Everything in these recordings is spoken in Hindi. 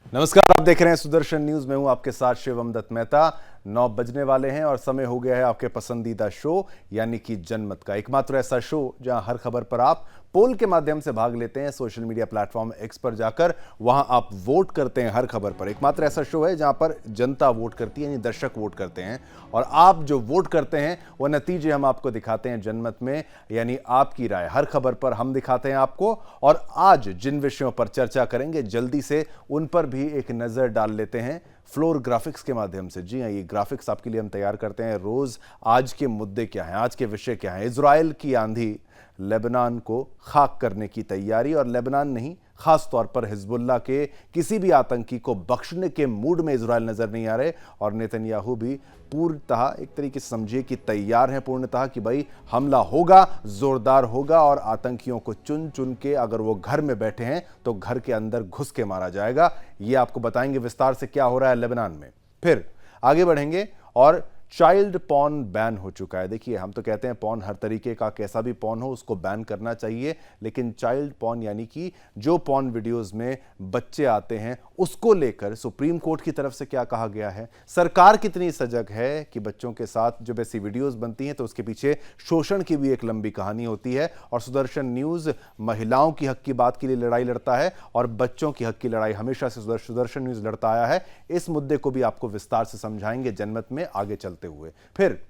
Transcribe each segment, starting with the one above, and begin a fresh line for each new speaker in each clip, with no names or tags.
नमस्कार, आप देख रहे हैं सुदर्शन न्यूज। मैं हूं आपके साथ शिवम दत्त मेहता। 9 बजने वाले हैं और समय हो गया है आपके पसंदीदा शो यानी कि जनमत का, एकमात्र ऐसा शो जहां हर खबर पर आप पोल के माध्यम से भाग लेते हैं। सोशल मीडिया प्लेटफॉर्म एक्स पर जाकर वहां आप वोट करते हैं हर खबर पर। एकमात्र ऐसा शो है जहां पर जनता वोट करती है, यानी दर्शक वोट करते हैं और आप जो वोट करते हैं वह नतीजे हम आपको दिखाते हैं जनमत में, यानी आपकी राय हर खबर पर हम दिखाते हैं आपको। और आज जिन विषयों पर चर्चा करेंगे जल्दी से उन पर भी एक नजर डाल लेते हैं फ्लोर ग्राफिक्स के माध्यम से। जी हां, ये ग्राफिक्स आपके लिए हम तैयार करते हैं रोज। आज के मुद्दे क्या हैं, आज के विषय क्या हैं? इजराइल की आंधी, लेबनान को खाक करने की तैयारी, और लेबनान नहीं, खास तौर पर हिजबुल्लाह के किसी भी आतंकी को बख्शने के मूड में इजराइल नजर नहीं आ रहे। और नेतन्याहू भी पूर्णतः एक तरीके से समझिए कि तैयार हैं पूर्णतः कि भाई हमला होगा, जोरदार होगा और आतंकियों को चुन चुन के अगर वो घर में बैठे हैं तो घर के अंदर घुस के मारा जाएगा। ये आपको बताएंगे विस्तार से क्या हो रहा है लेबनान में। फिर आगे बढ़ेंगे और चाइल्ड पॉर्न बैन हो चुका है। देखिए, हम तो कहते हैं पॉर्न हर तरीके का, कैसा भी पॉर्न हो उसको बैन करना चाहिए, लेकिन चाइल्ड पॉर्न यानी कि जो पॉर्न वीडियोस में बच्चे आते हैं उसको लेकर सुप्रीम कोर्ट की तरफ से क्या कहा गया है, सरकार कितनी सजग है कि बच्चों के साथ जब ऐसी वीडियोस बनती हैं तो उसके पीछे शोषण की भी एक लंबी कहानी होती है। और सुदर्शन न्यूज महिलाओं की हक की बात के लिए लड़ाई लड़ता है और बच्चों की हक की लड़ाई हमेशा से सुदर्शन न्यूज लड़ता आया है। इस मुद्दे को भी आपको विस्तार से समझाएंगे जनमत में आगे चलते हुए। फिर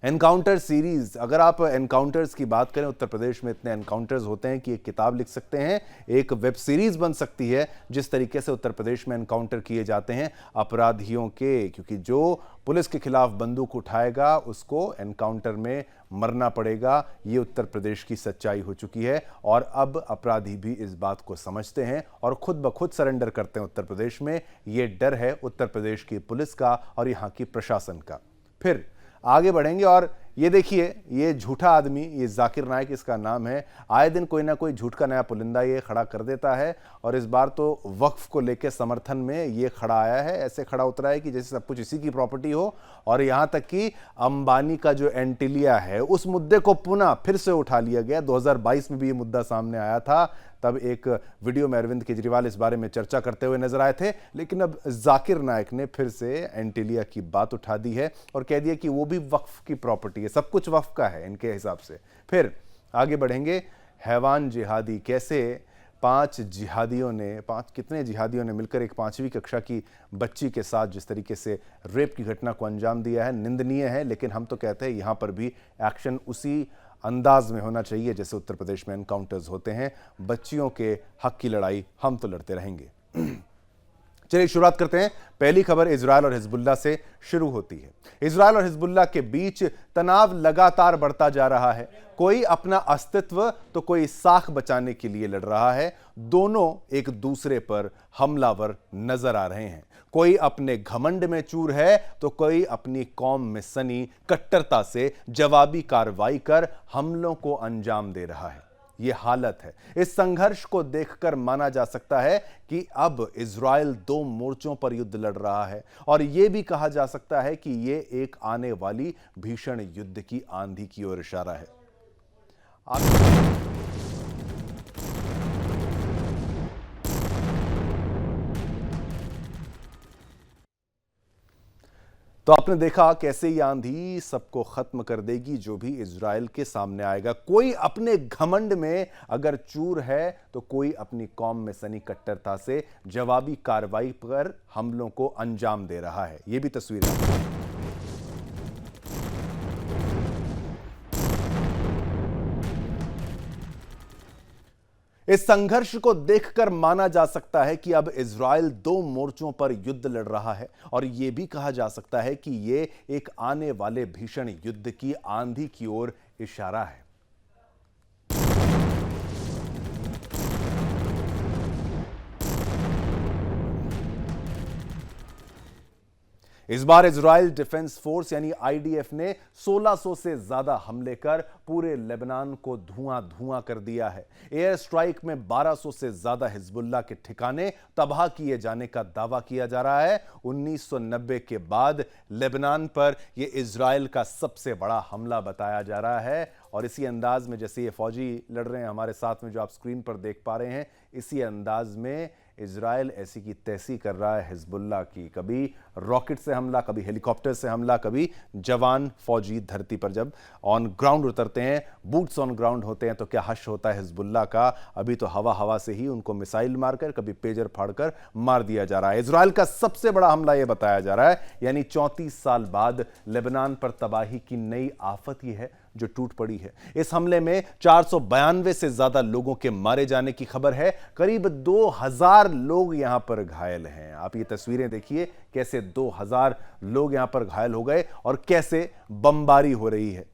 एनकाउंटर सीरीज, अगर आप एनकाउंटर्स की बात करें, उत्तर प्रदेश में इतने एनकाउंटर्स होते हैं कि एक किताब लिख सकते हैं, एक वेब सीरीज बन सकती है जिस तरीके से उत्तर प्रदेश में एनकाउंटर किए जाते हैं अपराधियों के। क्योंकि जो पुलिस के खिलाफ बंदूक उठाएगा उसको एनकाउंटर में मरना पड़ेगा। ये उत्तर प्रदेश की सच्चाई हो चुकी है और अब अपराधी भी इस बात को समझते हैं और खुद ब खुद सरेंडर करते हैं उत्तर प्रदेश में। ये डर है उत्तर प्रदेश की पुलिस का और यहां की प्रशासन का। फिर आगे बढ़ेंगे और ये देखिए, ये झूठा आदमी, ये जाकिर नाइक इसका नाम है, आए दिन कोई ना कोई झूठ का नया पुलिंदा ये खड़ा कर देता है। और इस बार तो वक्फ को लेकर समर्थन में ये खड़ा आया है, ऐसे खड़ा उतरा है कि जैसे सब कुछ इसी की प्रॉपर्टी हो। और यहां तक कि अंबानी का जो एंटीलिया है उस मुद्दे को पुनः फिर से उठा लिया गया। 2022 में भी ये मुद्दा सामने आया था, तब एक वीडियो में अरविंद केजरीवाल इस बारे में चर्चा करते हुए नजर आए थे। लेकिन अब जाकिर नाइक ने फिर से एंटीलिया की बात उठा दी है और कह दिया कि वो भी वक्फ की प्रॉपर्टी है, सब कुछ वक्फ का है इनके हिसाब से। फिर आगे बढ़ेंगे, हैवान जिहादी, कैसे कितने जिहादियों ने मिलकर एक 5वीं कक्षा की बच्ची के साथ जिस तरीके से रेप की घटना को अंजाम दिया है, निंदनीय है। लेकिन हम तो कहते हैं यहां पर भी एक्शन उसी अंदाज में होना चाहिए जैसे उत्तर प्रदेश में एनकाउंटर्स होते हैं। बच्चियों के हक की लड़ाई हम तो लड़ते रहेंगे। चलिए शुरुआत करते हैं। पहली खबर इजराइल और हिजबुल्लाह से शुरू होती है। इजराइल और हिजबुल्लाह के बीच तनाव लगातार बढ़ता जा रहा है। कोई अपना अस्तित्व तो कोई साख बचाने के लिए लड़ रहा है। दोनों एक दूसरे पर हमलावर नजर आ रहे हैं। कोई अपने घमंड में चूर है तो कोई अपनी कौम में सनी कट्टरता से जवाबी कार्रवाई कर हमलों को अंजाम दे रहा है। यह हालत है। इस संघर्ष को देखकर माना जा सकता है कि अब इजराइल 2 मोर्चों पर युद्ध लड़ रहा है और यह भी कहा जा सकता है कि यह एक आने वाली भीषण युद्ध की आंधी की ओर इशारा है। तो आपने देखा कैसे ये आंधी सबको खत्म कर देगी जो भी इजराइल के सामने आएगा। कोई अपने घमंड में अगर चूर है तो कोई अपनी कौम में सनी कट्टरता से जवाबी कार्रवाई पर हमलों को अंजाम दे रहा है। यह भी तस्वीर है। इस संघर्ष को देखकर माना जा सकता है कि अब इजराइल 2 मोर्चों पर युद्ध लड़ रहा है और यह भी कहा जा सकता है कि यह एक आने वाले भीषण युद्ध की आंधी की ओर इशारा है। इस बार इजराइल डिफेंस फोर्स यानी आईडीएफ ने 1600 से ज्यादा हमले कर पूरे लेबनान को धुआं धुआं कर दिया है। एयर स्ट्राइक में 1200 से ज्यादा हिजबुल्लाह के ठिकाने तबाह किए जाने का दावा किया जा रहा है। 1990 के बाद लेबनान पर यह इजराइल का सबसे बड़ा हमला बताया जा रहा है। और इसी अंदाज में जैसे ये फौजी लड़ रहे हैं हमारे साथ में, जो आप स्क्रीन पर देख पा रहे हैं, इसी अंदाज में इजराइल ऐसी की तैसी कर रहा है हिजबुल्लाह की, कभी रॉकेट से हमला, कभी हेलीकॉप्टर से हमला, कभी जवान फौजी धरती पर जब ऑन ग्राउंड उतरते हैं, बूट्स ऑन ग्राउंड होते हैं, तो क्या हश्र होता है हिजबुल्लाह का। अभी तो हवा हवा से ही उनको मिसाइल मारकर, कभी पेजर फाड़कर मार दिया जा रहा है। इजराइल का सबसे बड़ा हमला यह बताया जा रहा है, यानी 34 साल बाद लेबनान पर तबाही की नई आफत ही है जो टूट पड़ी है। इस हमले में 492 से ज्यादा लोगों के मारे जाने की खबर है, करीब 2000 लोग यहां पर घायल हैं। आप ये तस्वीरें देखिए, कैसे 2000 लोग यहां पर घायल हो गए और कैसे बमबारी हो रही है।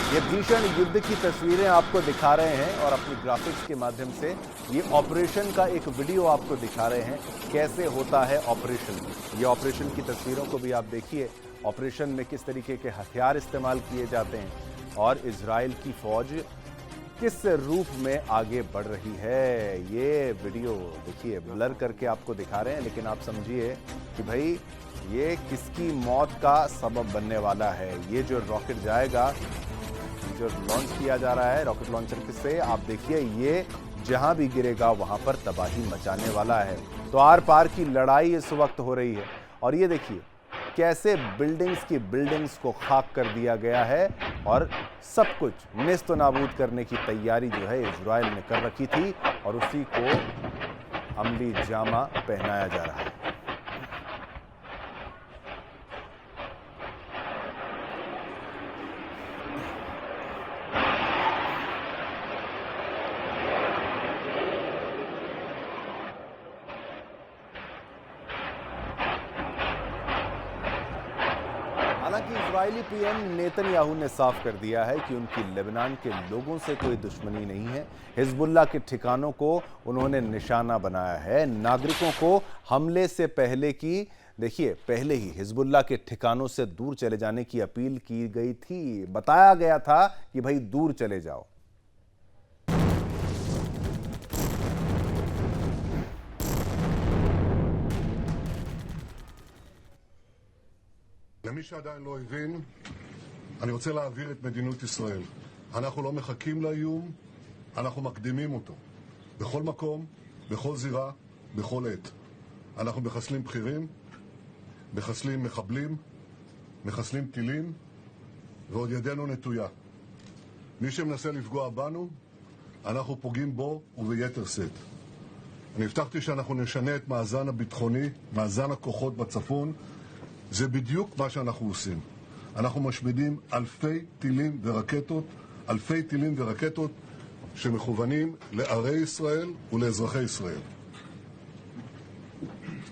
ये भीषण युद्ध की तस्वीरें आपको दिखा रहे हैं और अपनी ग्राफिक्स के माध्यम से ये ऑपरेशन का एक वीडियो आपको दिखा रहे हैं, कैसे होता है ऑपरेशन। ये ऑपरेशन की तस्वीरों को भी आप देखिए, ऑपरेशन में किस तरीके के हथियार इस्तेमाल किए जाते हैं और इजराइल की फौज किस रूप में आगे बढ़ रही है। ये वीडियो देखिए, ब्लर करके आपको दिखा रहे हैं, लेकिन आप समझिए कि भाई ये किसकी मौत का सबब बनने वाला है। ये जो रॉकेट जाएगा, जो लॉन्च किया जा रहा है रॉकेट लॉन्चर से, आप देखिए ये जहां भी गिरेगा वहां पर तबाही मचाने वाला है। तो आर पार की लड़ाई इस वक्त हो रही है और ये देखिए कैसे बिल्डिंग्स को खाक कर दिया गया है और सब कुछ नेस्त नाबूद करने की तैयारी जो है इजराइल ने कर रखी थी और उसी को अमली जामा पहनाया जा रहा है। हालांकि इजरायली पीएम नेतन्याहू ने साफ कर दिया है कि उनकी लेबनान के लोगों से कोई दुश्मनी नहीं है। हिजबुल्लाह के ठिकानों को उन्होंने निशाना बनाया है। नागरिकों को हमले से पहले की देखिए, पहले ही हिजबुल्लाह के ठिकानों से दूर चले जाने की अपील की गई थी। बताया गया था कि भाई दूर चले जाओ।
למי שעדיין לא הבין, אני רוצה להעביר את מדיניות ישראל. אנחנו לא מחכים לאיום, אנחנו מקדימים אותו. בכל מקום, בכל זירה, בכל עת. אנחנו מחסלים בכירים, מחסלים מחבלים, מחסלים טילים, ועוד ידנו נטויה. מי שמנסה לפגוע בנו, אנחנו פוגעים בו וביתר שאת. אני הבטחתי שאנחנו נשנה את מאזן הביטחוני, מאזן הכוחות בצפון. זה בדיוק מה שאנחנו עושים. אנחנו משמידים אלפי טילים ורקטות שמכוונים לערי ישראל ולאזרחי ישראל.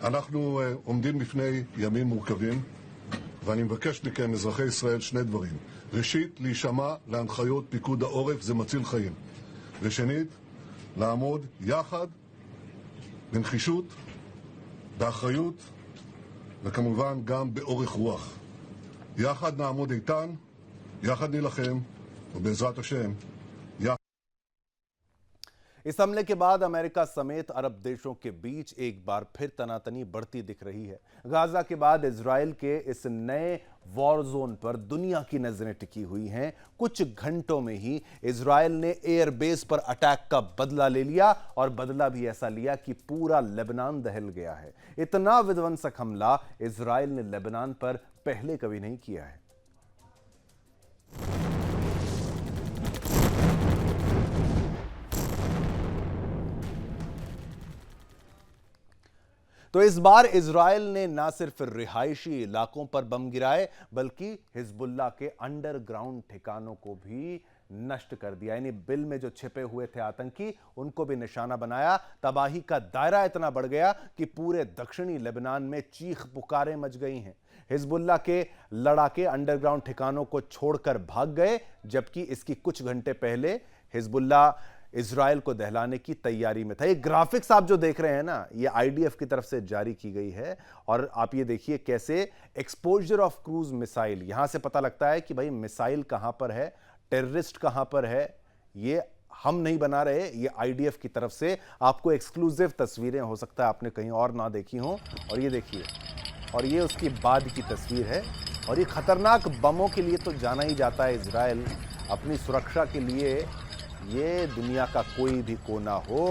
אנחנו עומדים בפני ימים מורכבים, ואני מבקש מכם, אזרחי ישראל, שני דברים. ראשית, להישמע להנחיות פיקוד העורף, זה מציל חיים. ושנית, לעמוד יחד, בנחישות, באחריות, וכמובן גם באורך רוח. יחד נעמוד איתן, יחד נילחם, ובעזרת השם, יחד.
इस हमले के बाद अमेरिका समेत अरब देशों के बीच एक बार फिर तनातनी बढ़ती दिख रही है। गाजा के बाद इजराइल के इस नए वॉर जोन पर दुनिया की नजरें टिकी हुई हैं। कुछ घंटों में ही इजराइल ने एयरबेस पर अटैक का बदला ले लिया और बदला भी ऐसा लिया कि पूरा लेबनान दहल गया है। इतना विध्वंसक हमला इजराइल ने लेबनान पर पहले कभी नहीं किया है। तो इस बार इजराइल ने ना सिर्फ रिहायशी इलाकों पर बम गिराए, बल्कि हिजबुल्लाह के अंडरग्राउंड ठिकानों को भी नष्ट कर दिया। यानी बिल में जो छिपे हुए थे आतंकी, उनको भी निशाना बनाया। तबाही का दायरा इतना बढ़ गया कि पूरे दक्षिणी लेबनान में चीख पुकारें मच गई हैं। हिजबुल्लाह के लड़ाके अंडरग्राउंड ठिकानों को छोड़कर भाग गए, जबकि इसकी कुछ घंटे पहले हिजबुल्लाह इजराइल को दहलाने की तैयारी में था। ये ग्राफिक्स आप जो देख रहे हैं ना, ये आईडीएफ की तरफ से जारी की गई है और आप ये देखिए कैसे एक्सपोजर ऑफ क्रूज मिसाइल, यहां से पता लगता है कि भाई मिसाइल कहां पर है, टेररिस्ट कहां पर है। ये हम नहीं बना रहे, ये आईडीएफ की तरफ से आपको एक्सक्लूसिव तस्वीरें, हो सकता है आपने कहीं और ना देखी हो। और ये देखिए, और ये उसकी बाद की तस्वीर है। और ये खतरनाक बमों के लिए तो जाना ही जाता है इजराइल, अपनी सुरक्षा के लिए ये दुनिया का कोई भी कोना हो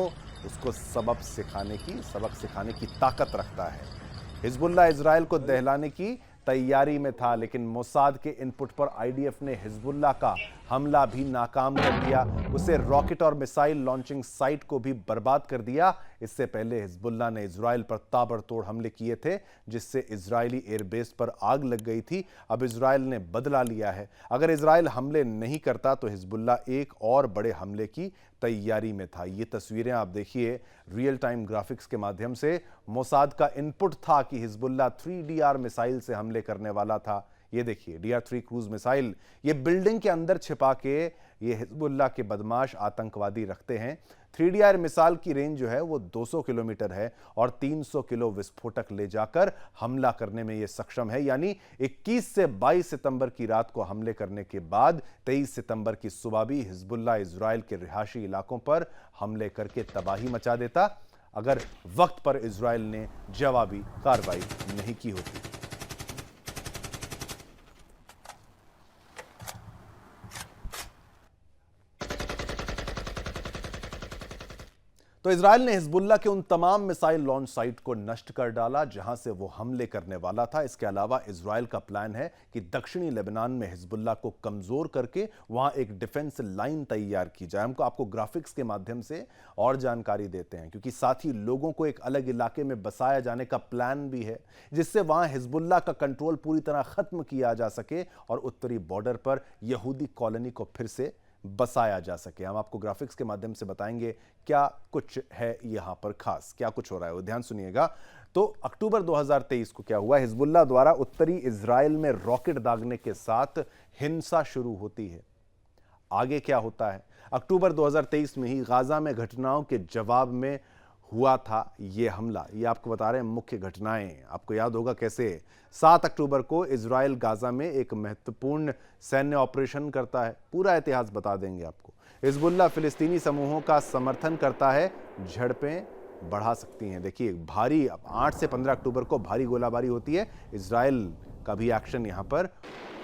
उसको सबक सिखाने की ताकत रखता है। हिजबुल्लाह इजराइल को दहलाने की तैयारी में था, लेकिन मोसाद के इनपुट पर आईडीएफ ने हिजबुल्लाह का हमला भी नाकाम कर दिया। उसे रॉकेट और मिसाइल लॉन्चिंग साइट को भी बर्बाद कर दिया। इससे पहले हिजबुल्लाह ने इजराइल पर ताबड़तोड़ हमले किए थे, जिससे इजरायली एयरबेस पर आग लग गई थी। अब इजराइल ने बदला लिया है। अगर इजराइल हमले नहीं करता तो हिजबुल्लाह एक और बड़े हमले की तैयारी में था। ये तस्वीरें आप देखिए रियल टाइम ग्राफिक्स के माध्यम से। मोसाद का इनपुट था कि हिजबुल्लाह 3DR मिसाइल से हमले करने वाला था। ये देखिए DR-3 क्रूज मिसाइल, ये बिल्डिंग के अंदर छिपा के ये हिजबुल्लाह के बदमाश आतंकवादी रखते हैं। 3DR मिसाइल की रेंज जो है वो 200 किलोमीटर है और 300 किलो विस्फोटक ले जाकर हमला करने में ये सक्षम है। यानी 21 से 22 सितंबर की रात को हमले करने के बाद 23 सितंबर की सुबह भी हिजबुल्लाह इजराइल के रिहायशी इलाकों पर हमले करके तबाही मचा देता, अगर वक्त पर इजराइल ने जवाबी कार्रवाई नहीं की होती। तो इजराइल ने हिजबुल्लाह के उन तमाम मिसाइल लॉन्च साइट को नष्ट कर डाला जहां से वो हमले करने वाला था। इसके अलावा इजराइल का प्लान है कि दक्षिणी लेबनान में हिजबुल्लाह को कमजोर करके वहां एक डिफेंस लाइन तैयार की जाए। हमको आपको ग्राफिक्स के माध्यम से और जानकारी देते हैं, क्योंकि साथ ही लोगों को एक अलग इलाके में बसाया जाने का प्लान भी है, जिससे वहां हिजबुल्लाह का कंट्रोल पूरी तरह खत्म किया जा सके और उत्तरी बॉर्डर पर यहूदी कॉलोनी को फिर से बसाया जा सके। हम आपको ग्राफिक्स के माध्यम से बताएंगे क्या कुछ है यहां पर खास, क्या कुछ हो रहा है, वो ध्यान सुनिएगा। तो अक्टूबर 2023 को क्या हुआ, हिजबुल्लाह द्वारा उत्तरी इजराइल में रॉकेट दागने के साथ हिंसा शुरू होती है। आगे क्या होता है, अक्टूबर 2023 में ही गाजा में घटनाओं के जवाब में हुआ था ये हमला। ये आपको बता रहे हैं मुख्य घटनाएं। आपको याद होगा कैसे 7 अक्टूबर को इजराइल गाजा में एक महत्वपूर्ण सैन्य ऑपरेशन करता है। पूरा इतिहास बता देंगे आपको। हिजबुल्लाह फिलिस्तीनी समूहों का समर्थन करता है, झड़पें बढ़ा सकती हैं। देखिए भारी 8 से 15 अक्टूबर को भारी गोलाबारी होती है। इजराइल का भी एक्शन यहां पर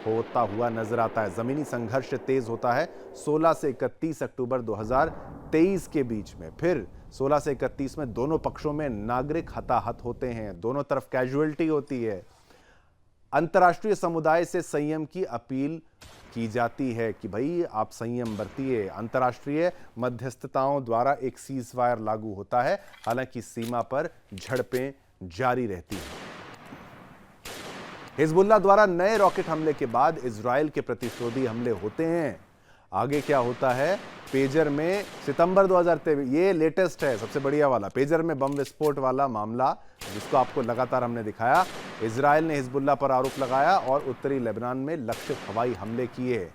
होता हुआ नजर आता है। जमीनी संघर्ष तेज होता है 16 से 31 अक्टूबर 2023 के बीच में। फिर 16 से 31 में दोनों पक्षों में नागरिक हताहत होते हैं, दोनों तरफ कैजुअल्टी होती है। अंतर्राष्ट्रीय समुदाय से संयम की अपील की जाती है कि भाई आप संयम बरतिए। अंतर्राष्ट्रीय मध्यस्थताओं द्वारा एक सीज फायर लागू होता है, हालांकि सीमा पर झड़पें जारी रहती हैं। हिजबुल्लाह द्वारा नए रॉकेट हमले के बाद इजराइल के प्रतिशोधी हमले होते हैं। आगे क्या होता है, पेजर में सितंबर 2023, ये लेटेस्ट है, सबसे बढ़िया वाला, पेजर में बम विस्फोट वाला मामला जिसको आपको लगातार हमने दिखाया। इजराइल ने हिजबुल्लाह पर आरोप लगाया और उत्तरी लेबनान में लक्षित हवाई हमले किए।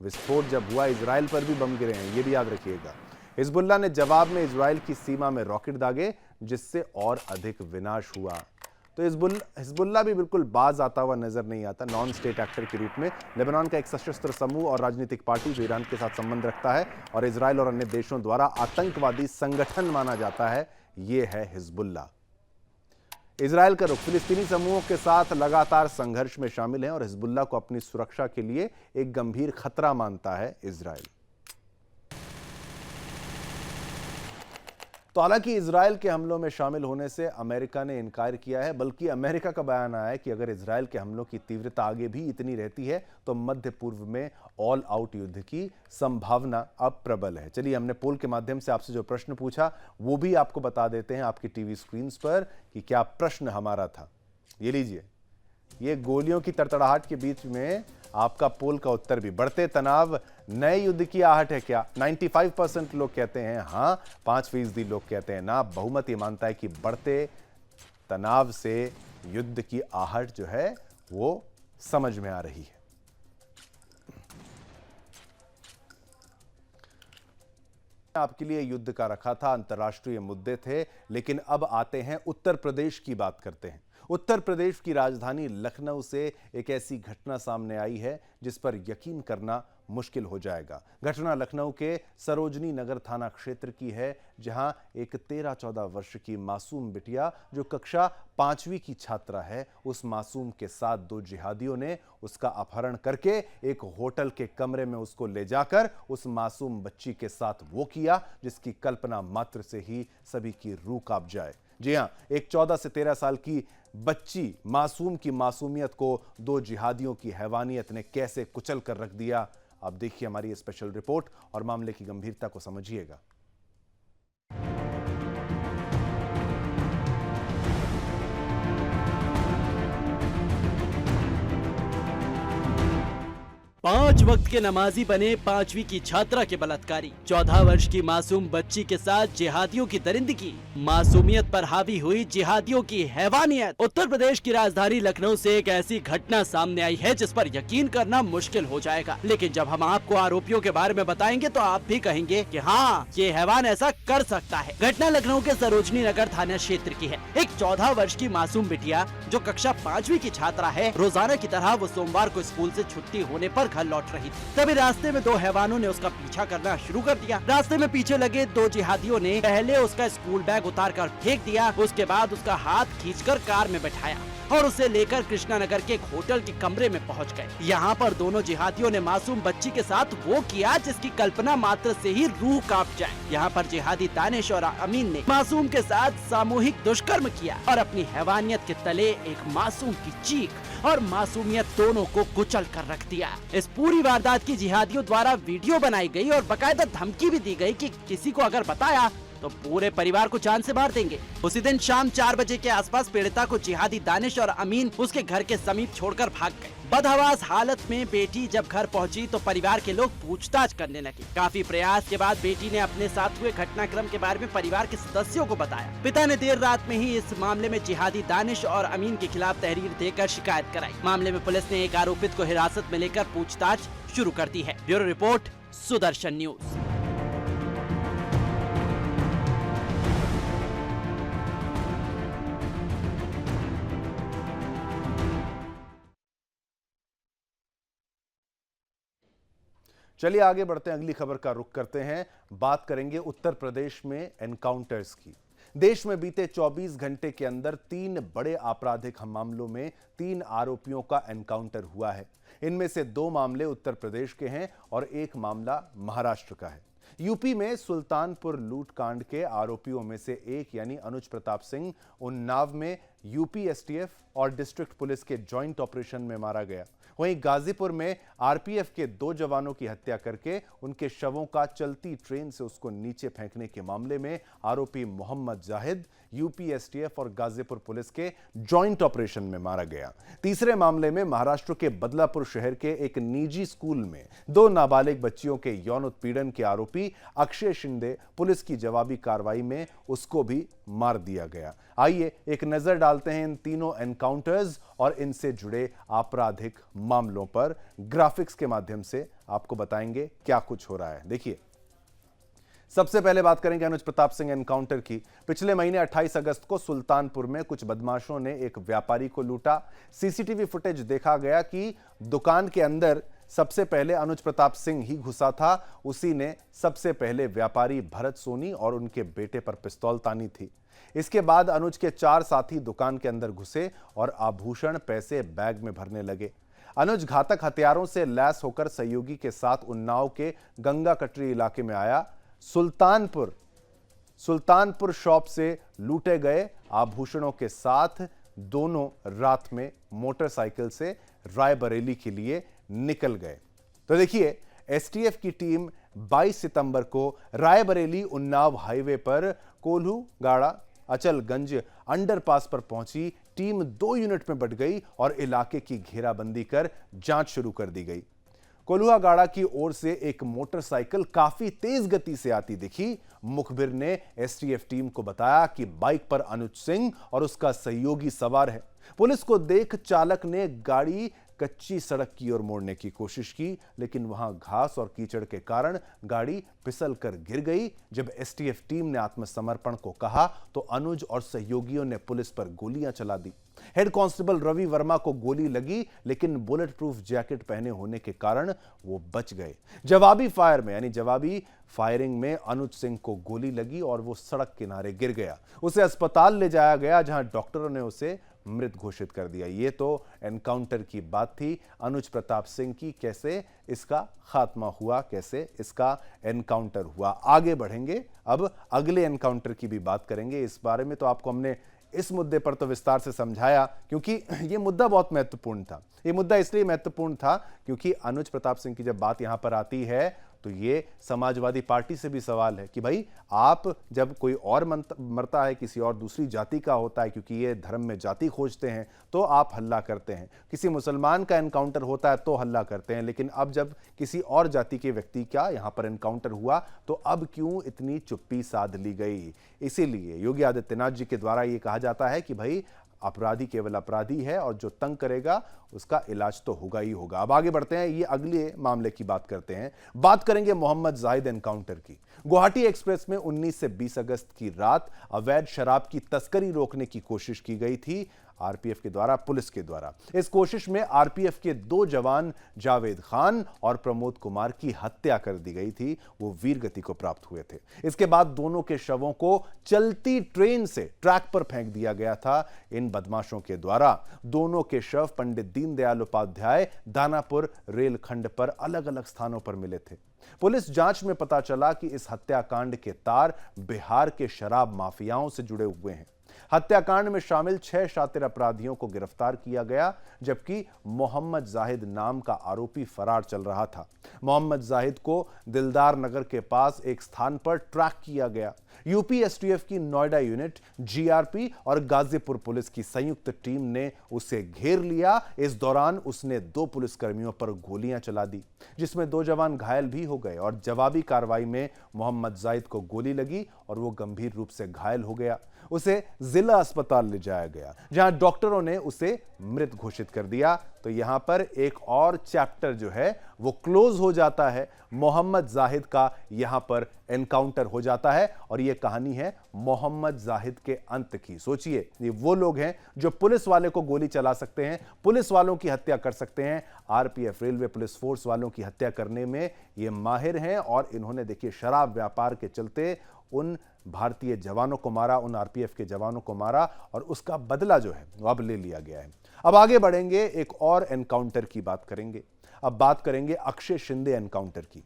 विस्फोट जब हुआ इजराइल पर भी बम गिरे हैं, ये भी याद रखिएगा। हिजबुल्लाह ने जवाब में इजराइल की सीमा में रॉकेट दागे, जिससे और अधिक विनाश हुआ। तो हिजबुल्लाह भी बिल्कुल बाज आता हुआ नजर नहीं आता। नॉन स्टेट एक्टर के रूप में लेबनान का एक सशस्त्र समूह और राजनीतिक पार्टी जो ईरान के साथ संबंध रखता है और इजराइल और अन्य देशों द्वारा आतंकवादी संगठन माना जाता है, यह है हिजबुल्लाह। इजराइल का रुख फिलिस्तीनी समूहों के साथ लगातार संघर्ष में शामिल है और हिजबुल्लाह को अपनी सुरक्षा के लिए एक गंभीर खतरा मानता है इजराइल। तो हालांकि इजराइल के हमलों में शामिल होने से अमेरिका ने इनकार किया है, बल्कि अमेरिका का बयान आया है कि अगर इजराइल के हमलों की तीव्रता आगे भी इतनी रहती है तो मध्य पूर्व में ऑल आउट युद्ध की संभावना अब प्रबल है। चलिए, हमने पोल के माध्यम से आपसे जो प्रश्न पूछा वो भी आपको बता देते हैं आपकी टीवी स्क्रीन पर कि क्या प्रश्न हमारा था। ये लीजिए, ये गोलियों की तड़तड़ाहट के बीच में आपका पोल का उत्तर भी। बढ़ते तनाव नए युद्ध की आहट है क्या? 95% लोग कहते हैं हाँ, 5% लोग कहते हैं ना। बहुमत ये मानता है कि बढ़ते तनाव से युद्ध की आहट जो है वो समझ में आ रही है। आपके लिए युद्ध का रखा था, अंतर्राष्ट्रीय मुद्दे थे, लेकिन अब आते हैं उत्तर प्रदेश की बात करते हैं। उत्तर प्रदेश की राजधानी लखनऊ से एक ऐसी घटना सामने आई है जिस पर यकीन करना मुश्किल हो जाएगा। घटना लखनऊ के सरोजनी नगर थाना क्षेत्र की है, जहां एक 13-14 वर्ष की मासूम बिटिया जो कक्षा 5वीं की छात्रा है, उस मासूम के साथ दो जिहादियों ने उसका अपहरण करके एक होटल के कमरे में उसको ले जाकर उस मासूम बच्ची के साथ वो किया जिसकी कल्पना मात्र से ही सभी की रूह कांप जाए। जी हां, एक 14 से 13 साल की बच्ची मासूम की मासूमियत को दो जिहादियों की हैवानियत ने कैसे कुचल कर रख दिया। आप देखिए हमारी स्पेशल रिपोर्ट और मामले की गंभीरता को समझिएगा।
पांच वक्त के नमाजी बने 5वीं की छात्रा के बलात्कारी, 14 वर्ष की मासूम बच्ची के साथ जिहादियों की दरिंदगी, मासूमियत पर हावी हुई जिहादियों की हैवानियत। उत्तर प्रदेश की राजधानी लखनऊ से एक ऐसी घटना सामने आई है जिस पर यकीन करना मुश्किल हो जाएगा, लेकिन जब हम आपको आरोपियों के बारे में बताएंगे तो आप भी कहेंगे कि हाँ, ये हैवान ऐसा कर सकता है। घटना लखनऊ के सरोजनी नगर थाना क्षेत्र की है। एक 14 वर्ष की मासूम बिटिया जो कक्षा 5वीं की छात्रा है, रोजाना की तरह वो सोमवार को स्कूल से छुट्टी होने पर घर लौट रही थी। तभी रास्ते में दो हैवानों ने उसका पीछा करना शुरू कर दिया। रास्ते में पीछे लगे दो जिहादियों ने पहले उसका स्कूल बैग उतारकर फेंक दिया, उसके बाद उसका हाथ खींचकर कार में बैठाया और उसे लेकर कृष्णानगर के एक होटल के कमरे में पहुंच गए। यहाँ पर दोनों जिहादियों ने मासूम बच्ची के साथ वो किया जिसकी कल्पना मात्र से ही रूह कांप जाए। यहाँ पर जिहादी दानिश और अमीन ने मासूम के साथ सामूहिक दुष्कर्म किया और अपनी हैवानियत के तले एक मासूम की चीख और मासूमियत दोनों को कुचल कर रख दिया। इस पूरी वारदात की जिहादियों द्वारा वीडियो बनाई गई और बकायदा धमकी भी दी गई कि किसी को अगर बताया तो पूरे परिवार को जान से मार देंगे। उसी दिन शाम 4 बजे के आसपास पीड़िता को जिहादी दानिश और अमीन उसके घर के समीप छोड़कर भाग गए। बदहवास हालत में बेटी जब घर पहुंची तो परिवार के लोग पूछताछ करने लगे। काफी प्रयास के बाद बेटी ने अपने साथ हुए घटनाक्रम के बारे में परिवार के सदस्यों को बताया। पिता ने देर रात में ही इस मामले में जिहादी दानिश और अमीन के खिलाफ तहरीर देकर शिकायत कराई। मामले में पुलिस ने एक आरोपित को हिरासत में लेकर पूछताछ शुरू कर दी है। Bureau report, Sudarshan news.
चलिए आगे बढ़ते हैं, अगली खबर का रुख करते हैं। बात करेंगे उत्तर प्रदेश में एनकाउंटर्स की। देश में बीते 24 घंटे के अंदर 3 बड़े आपराधिक मामलों में 3 आरोपियों का एनकाउंटर हुआ है। इनमें से 2 मामले उत्तर प्रदेश के हैं और एक मामला महाराष्ट्र का है। यूपी में सुल्तानपुर लूटकांड के आरोपियों में से एक यानी अनुज प्रताप सिंह उन्नाव में यूपी एसटीएफ और डिस्ट्रिक्ट पुलिस के जॉइंट ऑपरेशन में मारा गया। वहीं गाजीपुर में आरपीएफ के 2 जवानों की हत्या करके उनके शवों का चलती ट्रेन से उसको नीचे फेंकने के मामले में आरोपी मोहम्मद जाहिद यूपी एसटीएफ और गाजीपुर पुलिस के जॉइंट ऑपरेशन में मारा गया। तीसरे मामले में महाराष्ट्र के बदलापुर शहर के एक निजी स्कूल में 2 नाबालिग बच्चियों के यौन उत्पीड़न के आरोपी अक्षय शिंदे पुलिस की जवाबी कार्रवाई में उसको भी मार दिया गया। आइए एक नजर डालते हैं इन तीनों एनकाउंटर्स और इनसे जुड़े आपराधिक मामलों पर। ग्राफिक्स के माध्यम से आपको बताएंगे क्या कुछ हो रहा है। देखिए, सबसे पहले बात करेंगे अनुज प्रताप सिंह एनकाउंटर की। पिछले महीने 28 अगस्त को सुल्तानपुर में कुछ बदमाशों ने एक व्यापारी को लूटा। सीसीटीवी फुटेज देखा गया कि दुकान के अंदर सबसे पहले अनुज प्रताप सिंह ही घुसा था। उसी ने सबसे पहले व्यापारी भरत सोनी और उनके बेटे पर पिस्तौल तानी थी। इसके बाद अनुज के 4 साथी दुकान के अंदर घुसे और आभूषण, पैसे बैग में भरने लगे। अनुज घातक हथियारों से लैस होकर सहयोगी के साथ उन्नाव के गंगा कटरी इलाके में आया। सुल्तानपुर शॉप से लूटे गए आभूषणों के साथ दोनों रात में मोटरसाइकिल से रायबरेली के लिए निकल गए। तो देखिए, एसटीएफ की टीम 22 सितंबर को रायबरेली उन्नाव हाईवे पर कोल्हूगाड़ा अचलगंज अंडरपास पर पहुंची। टीम 2 यूनिट में बंट गई और इलाके की घेराबंदी कर जांच शुरू कर दी गई। कोल्हूगाड़ा की ओर से एक मोटरसाइकिल काफी तेज गति से आती दिखी। मुखबिर ने एसटीएफ टीम को बताया कि बाइक पर अनुज सिंह और उसका सहयोगी सवार है। पुलिस को देख चालक ने गाड़ी कच्ची सड़क की ओर मोड़ने की कोशिश की, लेकिन वहां घास और कीचड़ के कारण गाड़ी फिसल कर गिर गई। जब एसटीएफ टीम ने आत्मसमर्पण को कहा तो अनुज और सहयोगियों ने पुलिस पर गोलियां चला दी। हेड कांस्टेबल रवि वर्मा को गोली लगी, लेकिन बुलेट प्रूफ जैकेट पहने होने के कारण वो बच गए। जवाबी फायर में यानी जवाबी फायरिंग में अनुज सिंह को गोली लगी और वो सड़क किनारे गिर गया। उसे अस्पताल ले जाया गया, जहां डॉक्टरों ने उसे मृत घोषित कर दिया। ये तो एनकाउंटर की बात थी अनुज प्रताप सिंह की, कैसे इसका खात्मा हुआ, कैसे इसका एनकाउंटर हुआ। आगे बढ़ेंगे, अब अगले एनकाउंटर की भी बात करेंगे। इस बारे में तो आपको हमने इस मुद्दे पर तो विस्तार से समझाया, क्योंकि ये मुद्दा बहुत महत्वपूर्ण था। ये मुद्दा इसलिए महत्वपूर्ण था क्योंकि अनुज प्रताप सिंह की जब बात यहां पर आती है तो ये समाजवादी पार्टी से भी सवाल है कि भाई आप जब कोई और मरता है, किसी और दूसरी जाति का होता है, क्योंकि ये धर्म में जाति खोजते हैं, तो आप हल्ला करते हैं। किसी मुसलमान का एनकाउंटर होता है तो हल्ला करते हैं, लेकिन अब जब किसी और जाति के व्यक्ति का यहां पर एनकाउंटर हुआ तो अब क्यों इतनी चुप्पी साध ली गई। इसीलिए योगी आदित्यनाथ जी के द्वारा ये कहा जाता है कि भाई अपराधी केवल अपराधी है और जो तंग करेगा उसका इलाज तो होगा ही होगा। अब आगे बढ़ते हैं, ये अगले मामले की बात करते हैं। बात करेंगे मोहम्मद जाहिद एनकाउंटर की। गुवाहाटी एक्सप्रेस में 19 से 20 अगस्त की रात अवैध शराब की तस्करी रोकने की कोशिश की गई थी आरपीएफ के द्वारा, पुलिस के द्वारा। इस कोशिश में आरपीएफ के 2 जवान जावेद खान और प्रमोद कुमार की हत्या कर दी गई थी। वो वीरगति को प्राप्त हुए थे। इसके बाद दोनों के शवों को चलती ट्रेन से ट्रैक पर फेंक दिया गया था इन बदमाशों के द्वारा। दोनों के शव पंडित दीनदयाल उपाध्याय दानापुर रेलखंड पर अलग अलग स्थानों पर मिले थे। पुलिस जांच में पता चला कि इस हत्याकांड के तार बिहार के शराब माफियाओं से जुड़े हुए हैं। हत्याकांड में शामिल 6 शातिर अपराधियों को गिरफ्तार किया गया, जबकि मोहम्मद जाहिद नाम का आरोपी फरार चल रहा था। मोहम्मद जाहिद को दिलदार नगर के पास एक स्थान पर ट्रैक किया गया। यूपी एसटीएफ की नोएडा यूनिट, जीआरपी और गाजीपुर पुलिस की संयुक्त टीम ने उसे घेर लिया। इस दौरान उसने 2 पुलिसकर्मियों पर गोलियां चला दी, जिसमें 2 जवान घायल भी हो गए और जवाबी कार्रवाई में मोहम्मद जाहिद को गोली लगी और वो गंभीर रूप से घायल हो गया। उसे जिला अस्पताल ले जाया गया, जहां डॉक्टरों ने उसे मृत घोषित कर दिया। तो यहां पर एक और चैप्टर जो है वो क्लोज हो जाता है। मोहम्मद जाहिद का यहां पर एनकाउंटर हो जाता है और यह कहानी है मोहम्मद जाहिद के अंत की। सोचिए, ये वो लोग हैं जो पुलिस वाले को गोली चला सकते हैं, पुलिस वालों की हत्या कर सकते हैं। आरपीएफ, रेलवे पुलिस फोर्स वालों की हत्या करने में ये माहिर हैं और इन्होंने देखिए शराब व्यापार के चलते उन भारतीय जवानों को मारा, उन आरपीएफ के जवानों को मारा और उसका बदला जो है वो अब ले लिया गया है। अब आगे बढ़ेंगे, एक और एनकाउंटर की बात करेंगे। अब बात करेंगे अक्षय शिंदे एनकाउंटर की।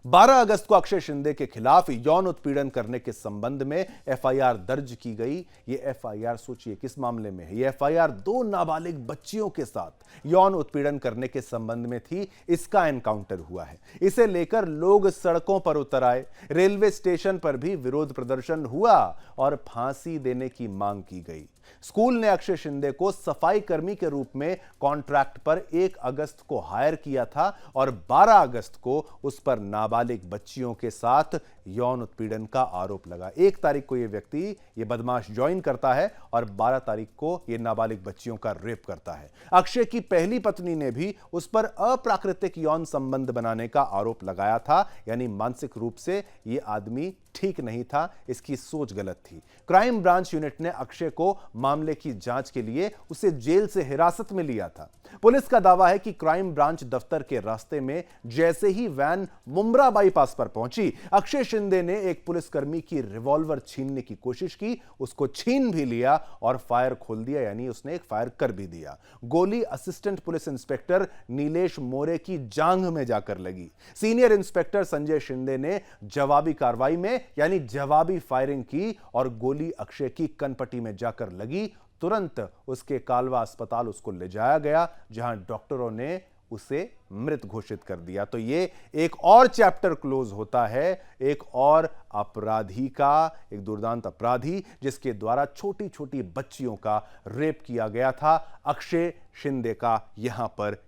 12 अगस्त को अक्षय शिंदे के खिलाफ यौन उत्पीड़न करने के संबंध में एफआईआर दर्ज की गई। ये एफआईआर सोचिए किस मामले में है। ये एफआईआर 2 नाबालिग बच्चियों के साथ यौन उत्पीड़न करने के संबंध में थी। इसका एनकाउंटर हुआ है। इसे लेकर लोग सड़कों पर उतर आए, रेलवे स्टेशन पर भी विरोध प्रदर्शन हुआ और फांसी देने की मांग की गई। स्कूल ने अक्षय शिंदे को सफाई कर्मी के रूप में कॉन्ट्रैक्ट पर 1 अगस्त को हायर किया था और 12 अगस्त को उस पर नाबालिग बच्चियों के साथ यौन उत्पीड़न का आरोप लगा। 1 तारीख को यह व्यक्ति, ये बदमाश ज्वाइन करता है और 12 तारीख को यह नाबालिग बच्चियों का रेप करता है। अक्षय की पहली पत्नी ने भी उस पर अप्राकृतिक यौन संबंध बनाने का आरोप लगाया था, यानी मानसिक रूप से यह आदमी ठीक नहीं था, इसकी सोच गलत थी। क्राइम ब्रांच यूनिट ने अक्षय को मामले की जांच के लिए उसे जेल से हिरासत में लिया था। पुलिस का दावा है कि क्राइम ब्रांच दफ्तर के रास्ते में जैसे ही वैन मुम्ब्रा बाईपास पर पहुंची, अक्षय शिंदे ने एक पुलिसकर्मी की रिवॉल्वर छीनने की कोशिश की, उसको छीन भी लिया और फायर खोल दिया, यानी उसने एक फायर कर भी दिया। गोली असिस्टेंट पुलिस इंस्पेक्टर नीलेश मोरे की जांघ में जाकर लगी। सीनियर इंस्पेक्टर संजय शिंदे ने जवाबी कार्रवाई में यानी जवाबी फायरिंग की और गोली अक्षय की कनपट्टी में जाकर लगी। तुरंत उसके कालवा अस्पताल उसको ले जाया गया, जहां डॉक्टरों ने उसे मृत घोषित कर दिया। तो ये एक और चैप्टर क्लोज होता है, एक और अपराधी का, एक दुर्दांत अपराधी जिसके द्वारा छोटी छोटी बच्चियों का रेप किया गया था। अक्षय शिंदे का यहां पर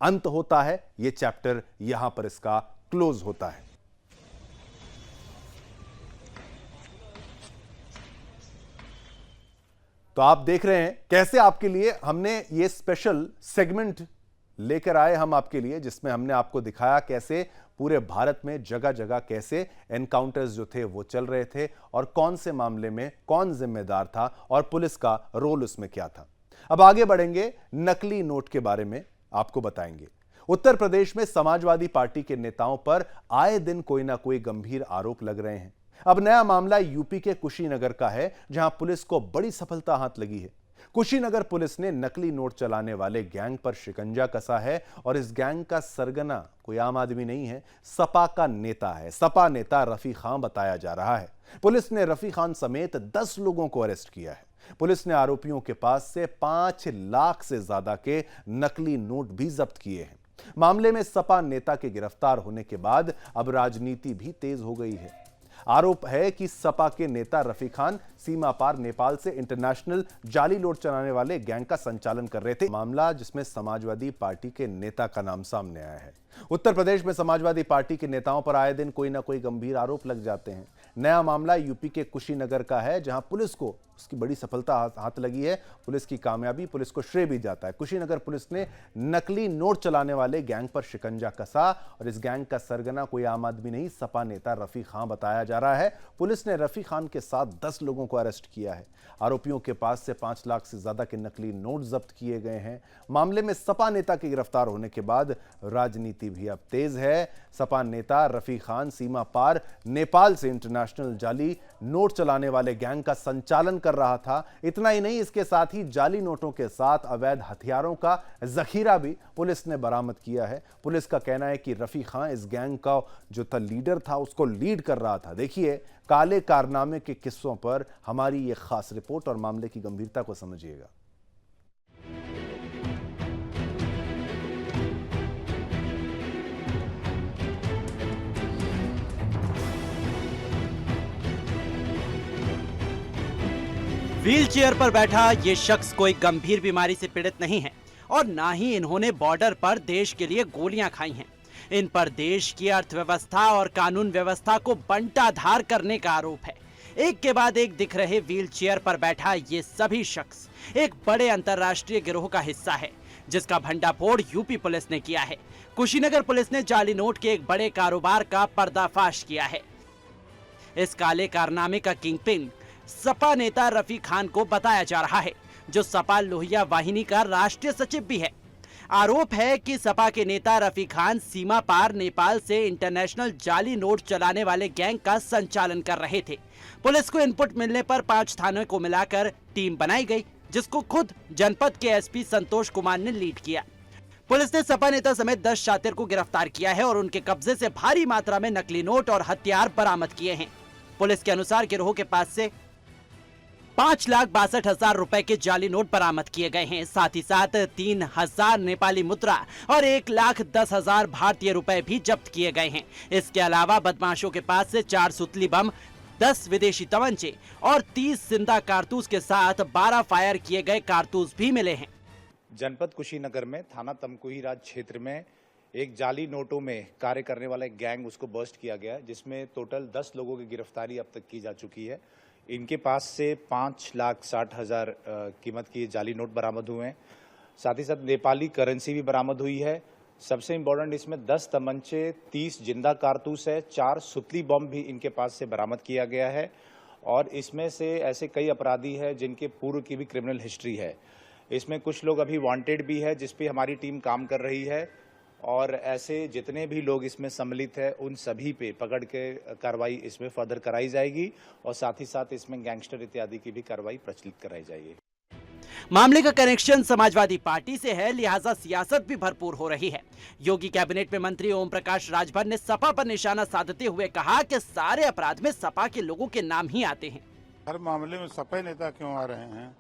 अंत होता है, ये चैप्टर यहां पर इसका क्लोज होता है। तो आप देख रहे हैं कैसे आपके लिए हमने ये स्पेशल सेगमेंट लेकर आए हम आपके लिए, जिसमें हमने आपको दिखाया कैसे पूरे भारत में जगह जगह कैसे एनकाउंटर्स जो थे वो चल रहे थे और कौन से मामले में कौन जिम्मेदार था और पुलिस का रोल उसमें क्या था। अब आगे बढ़ेंगे, नकली नोट के बारे में आपको बताएंगे। उत्तर प्रदेश में समाजवादी पार्टी के नेताओं पर आए दिन कोई ना कोई गंभीर आरोप लग रहे हैं। अब नया मामला यूपी के कुशीनगर का है, जहां पुलिस को बड़ी सफलता हाथ लगी है। कुशीनगर पुलिस ने नकली नोट चलाने वाले गैंग पर शिकंजा कसा है और इस गैंग का सरगना कोई आम आदमी नहीं है, सपा का नेता है। सपा नेता रफी खान बताया जा रहा है। पुलिस ने रफी खान समेत 10 लोगों को अरेस्ट किया है। पुलिस ने आरोपियों के पास से 5 लाख से ज्यादा के नकली नोट भी जब्त किए हैं। मामले में सपा नेता के गिरफ्तार होने के बाद अब राजनीति भी तेज हो गई है। आरोप है कि सपा के नेता रफी खान सीमा पार नेपाल से इंटरनेशनल जाली नोट चलाने वाले गैंग का संचालन कर रहे थे। मामला जिसमें समाजवादी पार्टी के नेता का नाम सामने आया है। उत्तर प्रदेश में समाजवादी पार्टी के नेताओं पर आए दिन कोई ना कोई गंभीर आरोप लग जाते हैं। नया मामला यूपी के कुशीनगर का है, जहां पुलिस को उसकी बड़ी सफलता हाथ लगी है। पुलिस की कामयाबी पुलिस को श्रेय भी जाता है। कुशीनगर पुलिस ने नकली नोट चलाने वाले गैंग पर शिकंजा कसा और इस गैंग का सरगना कोई आम आदमी नहीं, सपा नेता रफी खान बताया जा रहा है। पुलिस ने रफी खान के साथ 10 लोगों को अरेस्ट किया है। आरोपियों के पास से 5 लाख से ज्यादा के नकली नोट जब्त किए गए हैं। मामले में सपा नेता के गिरफ्तार होने के बाद राजनीति भी अब तेज है। सपा नेता रफी खान सीमा पार नेपाल से इंटरनेशनल जाली नोट चलाने वाले गैंग का संचालन कर रहा था। इतना ही नहीं, इसके साथ ही जाली नोटों के साथ अवैध हथियारों का जखीरा भी पुलिस ने बरामद किया है। पुलिस का कहना है कि रफी खान इस गैंग का जो लीडर था, उसको लीड कर रहा था। देखिए काले कारनामे के किस्सों पर हमारी ये खास रिपोर्ट और मामले की गंभीरता को समझिएगा।
व्हील चेयर पर बैठा ये शख्स कोई गंभीर बीमारी से पीड़ित नहीं है और ना ही इन्होंने बॉर्डर पर देश के लिए गोलियां खाई हैं। इन पर देश की अर्थव्यवस्था और कानून व्यवस्था को बंटाधार करने का आरोप है। एक के बाद एक दिख रहे व्हील चेयर पर बैठा ये सभी शख्स एक बड़े अंतर्राष्ट्रीय गिरोह का हिस्सा है, जिसका भंडाफोड़ यूपी पुलिस ने किया है। कुशीनगर पुलिस ने जाली नोट के एक बड़े कारोबार का पर्दाफाश किया है। इस काले कारनामे का किंगपिन सपा नेता रफी खान को बताया जा रहा है, जो सपा लोहिया वाहिनी का राष्ट्रीय सचिव भी है। आरोप है कि सपा के नेता रफी खान सीमा पार नेपाल से इंटरनेशनल जाली नोट चलाने वाले गैंग का संचालन कर रहे थे। पुलिस को इनपुट मिलने पर 5 थानों को मिलाकर टीम बनाई गई, जिसको खुद जनपद के एसपी संतोष कुमार ने लीड किया। पुलिस ने सपा नेता समेत 10 शातिर को गिरफ्तार किया है और उनके कब्जे से भारी मात्रा में नकली नोट और हथियार बरामद किए हैं। पुलिस के अनुसार गिरोह के पास से 5,62,000 रुपए के जाली नोट बरामद किए गए हैं। साथ ही साथ 3,000 नेपाली मुद्रा और 1,10,000 भारतीय रुपए भी जब्त किए गए हैं। इसके अलावा बदमाशों के पास से 4 सुतली बम, 10 विदेशी तमंचे और 30 जिंदा कारतूस के साथ 12 फायर किए गए कारतूस भी मिले हैं।
जनपद कुशीनगर में थाना तमकुही राज क्षेत्र में एक जाली नोटों में कार्य करने वाला एक गैंग उसको बस्ट किया गया है, जिसमें टोटल 10 लोगों की गिरफ्तारी अब तक की जा चुकी है। इनके पास से 5,60,000 कीमत की जाली नोट बरामद हुए हैं। साथ ही साथ नेपाली करेंसी भी बरामद हुई है। सबसे इम्पोर्टेंट, इसमें 10 तमंचे, 30 जिंदा कारतूस है, 4 सुतली बम भी इनके पास से बरामद किया गया है। और इसमें से ऐसे कई अपराधी हैं जिनके पूर्व की भी क्रिमिनल हिस्ट्री है। इसमें कुछ लोग अभी वांटेड भी है, जिस पे हमारी टीम काम कर रही है। और ऐसे जितने भी लोग इसमें सम्मिलित हैं, उन सभी पे पकड़ के कार्रवाई इसमें फर्दर कराई जाएगी और साथ ही साथ इसमें गैंगस्टर इत्यादि की भी कार्रवाई प्रचलित कराई जाएगी।
मामले का कनेक्शन समाजवादी पार्टी से है, लिहाजा सियासत भी भरपूर हो रही है। योगी कैबिनेट में मंत्री ओम प्रकाश राजभर ने सपा पर निशाना साधते हुए कहा कि सारे अपराध में सपा के लोगों के नाम ही आते हैं।
हर मामले में सपा नेता क्यों आ रहे हैं?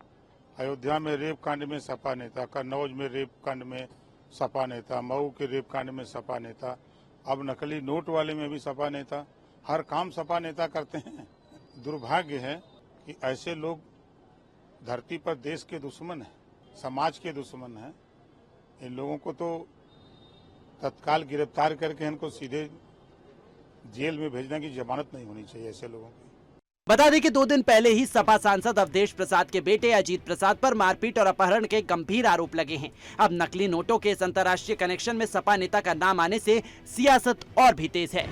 अयोध्या में रेप कांड में सपा नेता, कन्नौज में रेप कांड में सपा नेता, मऊ के रेप कांड में सपा नेता, अब नकली नोट वाले में भी सपा नेता। हर काम सपा नेता करते हैं। दुर्भाग्य है कि ऐसे लोग धरती पर देश के दुश्मन हैं, समाज के दुश्मन हैं। इन लोगों को तो तत्काल गिरफ्तार करके इनको सीधे जेल में भेजने की जमानत नहीं होनी चाहिए ऐसे लोगों की।
बता दें कि 2 दिन पहले ही सपा सांसद अवधेश प्रसाद के बेटे अजीत प्रसाद पर मारपीट और अपहरण के गंभीर आरोप लगे हैं। अब नकली नोटों के इस अंतर्राष्ट्रीय कनेक्शन में सपा नेता का नाम आने से सियासत और भी तेज है।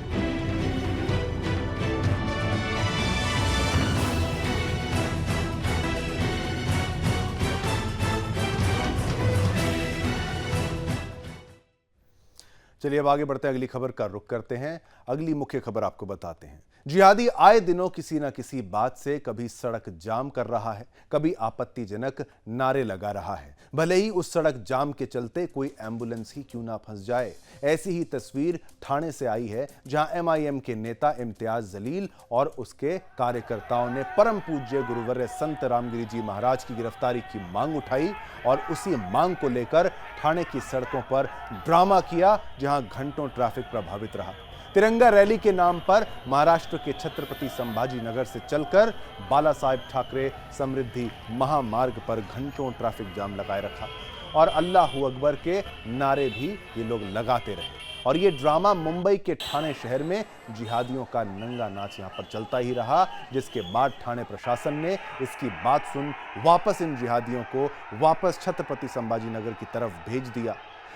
चलिए अब आगे बढ़ते हैं, अगली खबर का रुख करते हैं। अगली मुख्य खबर आपको बताते हैं। जिहादी आए दिनों किसी न किसी बात से कभी सड़क जाम कर रहा है, कभी आपत्तिजनक नारे लगा रहा है, भले ही उस सड़क जाम के चलते कोई एम्बुलेंस ही क्यों ना फंस जाए। ऐसी ही तस्वीर ठाणे से आई है, जहां एमआईएम के नेता इम्तियाज जलील और उसके कार्यकर्ताओं ने परम पूज्य गुरुवर्य संत रामगिरी जी महाराज की गिरफ्तारी की मांग उठाई और उसी मांग को लेकर ठाणे की सड़कों पर ड्रामा किया, जहां घंटों ट्रैफिक प्रभावित रहा। तिरंगा रैली के नाम पर महाराष्ट्र के छत्रपति संभाजी नगर से चलकर बाला साहेब ठाकरे समृद्धि महामार्ग पर घंटों ट्रैफिक जाम लगाए रखा और अल्लाहू अकबर के नारे भी ये लोग लगाते रहे। और ये ड्रामा मुंबई के ठाणे शहर में जिहादियों का नंगा नाच यहां पर चलता ही रहा, जिसके बाद ठाणे प्रशासन ने इसकी बात सुन वापस इन जिहादियों को वापस छत्रपति संभाजी नगर की तरफ भेज दिया।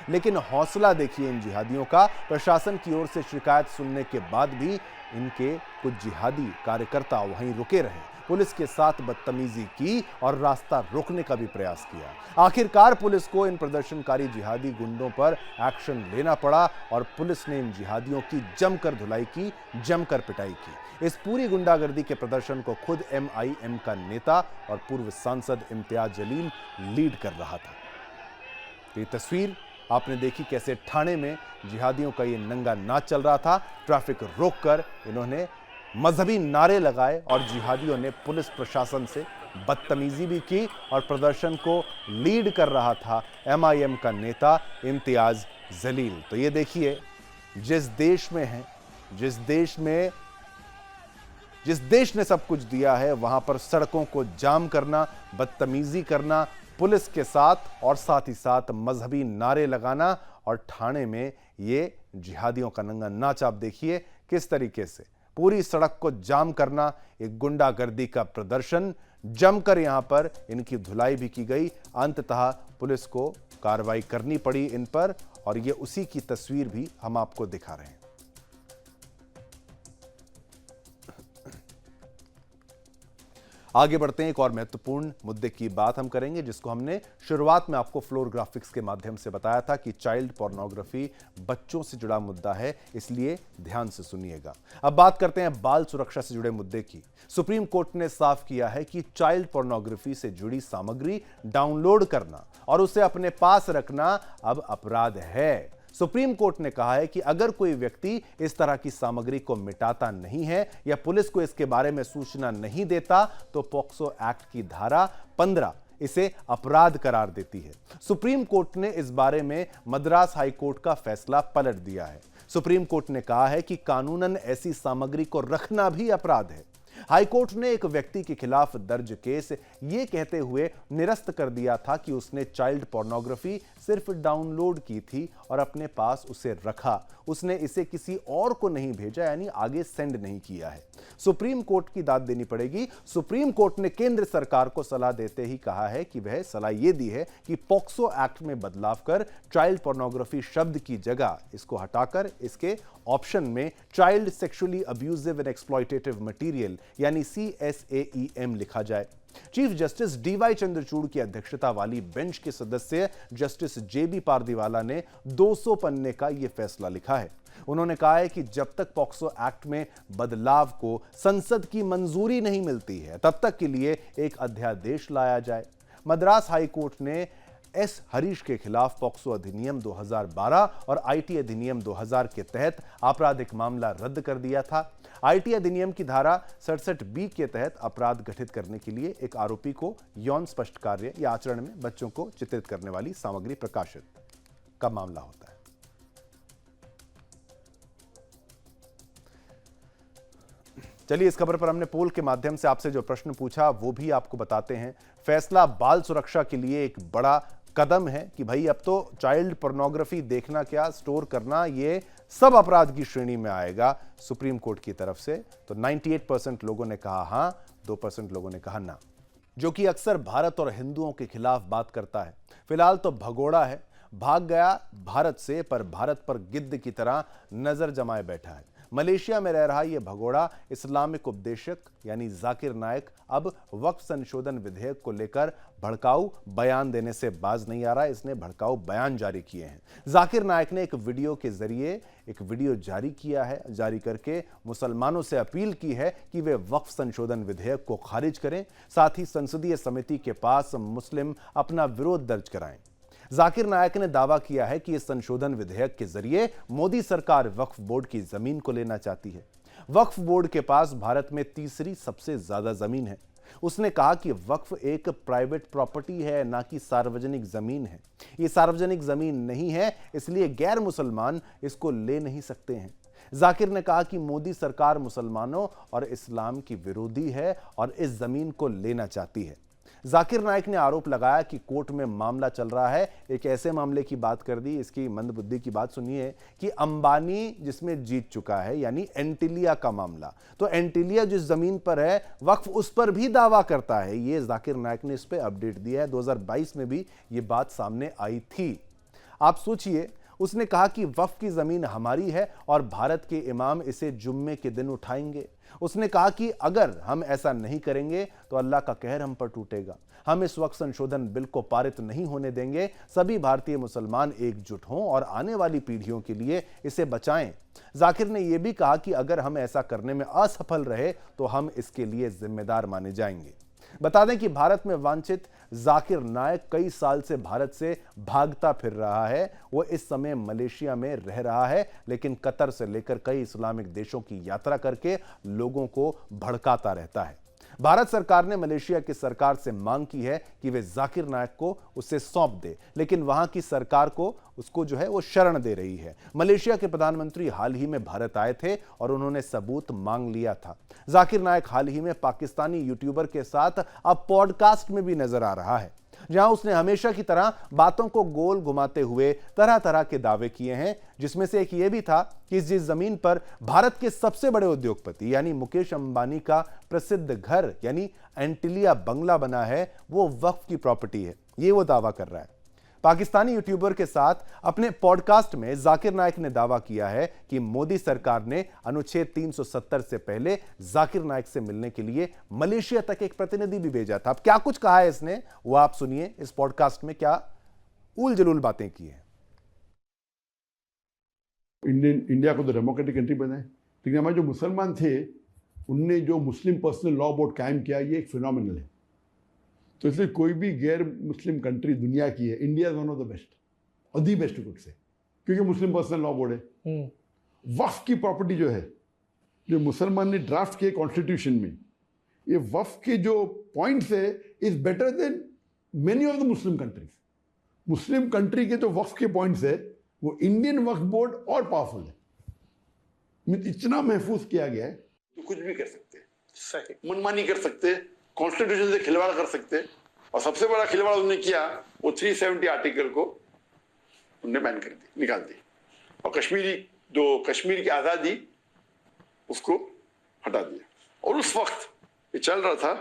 लेकिन हौसला देखिए इन जिहादियों का, प्रशासन की ओर से शिकायत सुनने के बाद भी इनके कुछ जिहादी कार्यकर्ता वहीं रुके रहे, पुलिस के साथ बदतमीजी की और रास्ता रोकने का भी प्रयास किया। आखिरकार पुलिस को इन प्रदर्शनकारी जिहादी गुंडों पर एक्शन लेना पड़ा और पुलिस ने इन जिहादियों की जमकर धुलाई की, जमकर पिटाई की। इस पूरी गुंडागर्दी के प्रदर्शन को खुद एमआईएम का नेता और पूर्व सांसद इम्तियाज जलील लीड कर रहा था। ये तस्वीर आपने देखी कैसे ठाणे में जिहादियों का ये नंगा नाच चल रहा था। ट्रैफिक रोककर इन्होंने मजहबी नारे लगाए और जिहादियों ने पुलिस प्रशासन से बदतमीजी भी की और प्रदर्शन को लीड कर रहा था एमआईएम का नेता इम्तियाज जलील। तो ये देखिए, जिस देश में है, जिस देश ने सब कुछ दिया है, वहां पर सड़कों को जाम करना, बदतमीजी करना पुलिस के साथ और साथ ही साथ मजहबी नारे लगाना और ठाणे में ये जिहादियों का नंगा नाच आप देखिए किस तरीके से पूरी सड़क को जाम करना, एक गुंडागर्दी का प्रदर्शन, जमकर यहां पर इनकी धुलाई भी की गई। अंततः पुलिस को कार्रवाई करनी पड़ी इन पर और ये उसी की तस्वीर भी हम आपको दिखा रहे हैं। आगे बढ़ते हैं, एक और महत्वपूर्ण मुद्दे की बात हम करेंगे, जिसको हमने शुरुआत में आपको फ्लोर ग्राफिक्स के माध्यम से बताया था कि चाइल्ड पोर्नोग्राफी बच्चों से जुड़ा मुद्दा है, इसलिए ध्यान से सुनिएगा। अब बात करते हैं बाल सुरक्षा से जुड़े मुद्दे की। सुप्रीम कोर्ट ने साफ किया है कि चाइल्ड पोर्नोग्राफी से जुड़ी सामग्री डाउनलोड करना और उसे अपने पास रखना अब अपराध है। सुप्रीम कोर्ट ने कहा है कि अगर कोई व्यक्ति इस तरह की सामग्री को मिटाता नहीं है या पुलिस को इसके बारे में सूचना नहीं देता तो पॉक्सो एक्ट की धारा 15 इसे अपराध करार देती है। सुप्रीम कोर्ट ने इस बारे में मद्रास हाई कोर्ट का फैसला पलट दिया है। सुप्रीम कोर्ट ने कहा है कि कानूनन ऐसी सामग्री को रखना भी अपराध है। हाईकोर्ट ने एक व्यक्ति के खिलाफ दर्ज केस ये कहते हुए निरस्त कर दिया था कि उसने चाइल्ड पोर्नोग्राफी सिर्फ डाउनलोड की थी और अपने पास उसे रखा, उसने इसे किसी और को नहीं भेजा, यानी आगे सेंड नहीं किया है। सुप्रीम कोर्ट की दाद देनी पड़ेगी। सुप्रीम कोर्ट ने केंद्र सरकार को सलाह देते ही कहा है कि वह सलाह यह दी है कि पॉक्सो एक्ट में बदलाव कर चाइल्ड पोर्नोग्राफी शब्द की जगह इसको हटाकर इसके ऑप्शन में child sexually abusive and exploitative material यानी CSAEM लिखा जाए। चीफ जस्टिस डीवाई चंद्रचूड़ की अध्यक्षता वाली बेंच के सदस्य जस्टिस JB पारदीवाला ने 200 पन्ने का यह फैसला लिखा है। उन्होंने कहा है कि जब तक पॉक्सो एक्ट में बदलाव को संसद की मंजूरी नहीं मिलती है, तब तक के लिए एक अध्यादेश लाया जाए। मद्रास हाई कोर्ट ने एस हरीश के खिलाफ पॉक्सो अधिनियम 2012 और IT अधिनियम 2000 के तहत आपराधिक मामला रद्द कर दिया था। IT अधिनियम की धारा 67B के तहत अपराध गठित करने के लिए एक आरोपी को यौन स्पष्ट कार्य या आचरण में बच्चों को चित्रित करने वाली सामग्री प्रकाशित का मामला होता है। चलिए, इस खबर पर हमने पोल के माध्यम से आपसे जो प्रश्न पूछा वो भी आपको बताते हैं। फैसला बाल सुरक्षा के लिए एक बड़ा कदम है कि भाई अब तो चाइल्ड पोर्नोग्राफी देखना क्या, स्टोर करना, ये सब अपराध की श्रेणी में आएगा सुप्रीम कोर्ट की तरफ से। तो 98% लोगों ने कहा हां, 2% लोगों ने कहा ना, जो कि अक्सर भारत और हिंदुओं के खिलाफ बात करता है। फिलहाल तो भगोड़ा है, भाग गया भारत से, पर भारत पर गिद्ध की तरह नजर जमाए बैठा है। मलेशिया में रह रहा यह भगोड़ा इस्लामिक उपदेशक यानी जाकिर नायक अब वक्फ संशोधन विधेयक को लेकर भड़काऊ बयान देने से बाज नहीं आ रहा है। इसने भड़काऊ बयान जारी किए हैं। जाकिर नायक ने एक वीडियो के जरिए एक वीडियो जारी किया है, जारी करके मुसलमानों से अपील की है कि वे वक्फ संशोधन विधेयक को खारिज करें, साथ ही संसदीय समिति के पास मुस्लिम अपना विरोध दर्ज कराएं। जाकिर नायक ने दावा किया है कि इस संशोधन विधेयक के जरिए मोदी सरकार वक्फ बोर्ड की जमीन को लेना चाहती है। वक्फ बोर्ड के पास भारत में तीसरी सबसे ज्यादा जमीन है। उसने कहा कि वक्फ एक प्राइवेट प्रॉपर्टी है, ना कि सार्वजनिक जमीन है। ये सार्वजनिक जमीन नहीं है, इसलिए गैर मुसलमान इसको ले नहीं सकते हैं। जाकिर ने कहा कि मोदी सरकार मुसलमानों और इस्लाम की विरोधी है और इस जमीन को लेना चाहती है। जाकिर नायक ने आरोप लगाया कि कोर्ट में मामला चल रहा है। एक ऐसे मामले की बात कर दी, इसकी मंदबुद्धि की बात सुनिए, कि अंबानी जिसमें जीत चुका है, यानी एंटीलिया का मामला। तो एंटीलिया जिस जमीन पर है, वक्फ उस पर भी दावा करता है। ये जाकिर नायक ने इस पर अपडेट दिया है। 2022 में भी ये बात सामने आई थी। आप सोचिए, उसने कहा कि वक्फ की जमीन हमारी है और भारत के इमाम इसे जुम्मे के दिन उठाएंगे। उसने कहा कि अगर हम ऐसा नहीं करेंगे तो अल्लाह का कहर हम पर टूटेगा। हम इस वक्त संशोधन बिल को पारित नहीं होने देंगे। सभी भारतीय मुसलमान एकजुट हों और आने वाली पीढ़ियों के लिए इसे बचाएं। जाकिर ने यह भी कहा कि अगर हम ऐसा करने में असफल रहे तो हम इसके लिए जिम्मेदार माने जाएंगे। बता दें कि भारत में वांछित जाकिर नायक कई साल से भारत से भागता फिर रहा है। वो इस समय मलेशिया में रह रहा है, लेकिन कतर से लेकर कई इस्लामिक देशों की यात्रा करके लोगों को भड़काता रहता है। भारत सरकार ने मलेशिया की सरकार से मांग की है कि वे जाकिर नायक को उसे सौंप दे, लेकिन वहां की सरकार को उसको जो है वो शरण दे रही है। मलेशिया के प्रधानमंत्री हाल ही में भारत आए थे और उन्होंने सबूत मांग लिया था। जाकिर नायक हाल ही में पाकिस्तानी यूट्यूबर के साथ अब पॉडकास्ट में भी नजर आ रहा है, जहां उसने हमेशा की तरह बातों को गोल घुमाते हुए तरह तरह के दावे किए हैं, जिसमें से एक ये भी था कि जिस जमीन पर भारत के सबसे बड़े उद्योगपति यानी मुकेश अंबानी का प्रसिद्ध घर यानी एंटीलिया बंगला बना है, वो वक्फ की प्रॉपर्टी है। ये वो दावा कर रहा है। पाकिस्तानी यूट्यूबर के साथ अपने पॉडकास्ट में जाकिर नायक ने दावा किया है कि मोदी सरकार ने अनुच्छेद 370 से पहले जाकिर नायक से मिलने के लिए मलेशिया तक एक प्रतिनिधि भी भेजा था। अब क्या कुछ कहा है इसने, वो आप सुनिए। इस पॉडकास्ट में क्या उल जलूल बातें की हैं।
इंडिया को तो डेमोक्रेटिक कंट्री बनाए, लेकिन हमारे जो मुसलमान थे उनने जो मुस्लिम पर्सनल लॉ बोर्ड कायम किया, ये एक फिनोमिनल है। तो इसलिए कोई भी गैर मुस्लिम कंट्री दुनिया की है, India is one of the best और दी बेस्ट कुड से, क्योंकि मुस्लिम पर्सनल लॉ बोर्ड है। वक्फ की प्रॉपर्टी जो है, जो मुसलमान ने ड्राफ्ट किए कॉन्स्टिट्यूशन में, ये वक्फ के जो पॉइंट्स है is better than many of the Muslim countries. Muslim country के जो वक्फ के पॉइंट्स है वो इंडियन वक्फ बोर्ड और पावरफुल है। इतना महफूज किया गया है, तो कुछ भी कर सकते हैं, सही मनमानी कर सकते हैं, कॉन्स्टिट्यूशन से खिलवाड़ कर सकते हैं। और सबसे बड़ा खिलवाड़ उन्होंने किया, वो 370 आर्टिकल को उन्होंने बैन कर दी, निकाल दी, और कश्मीर की आजादी उसको हटा दिया। और उस वक्त ये चल रहा था,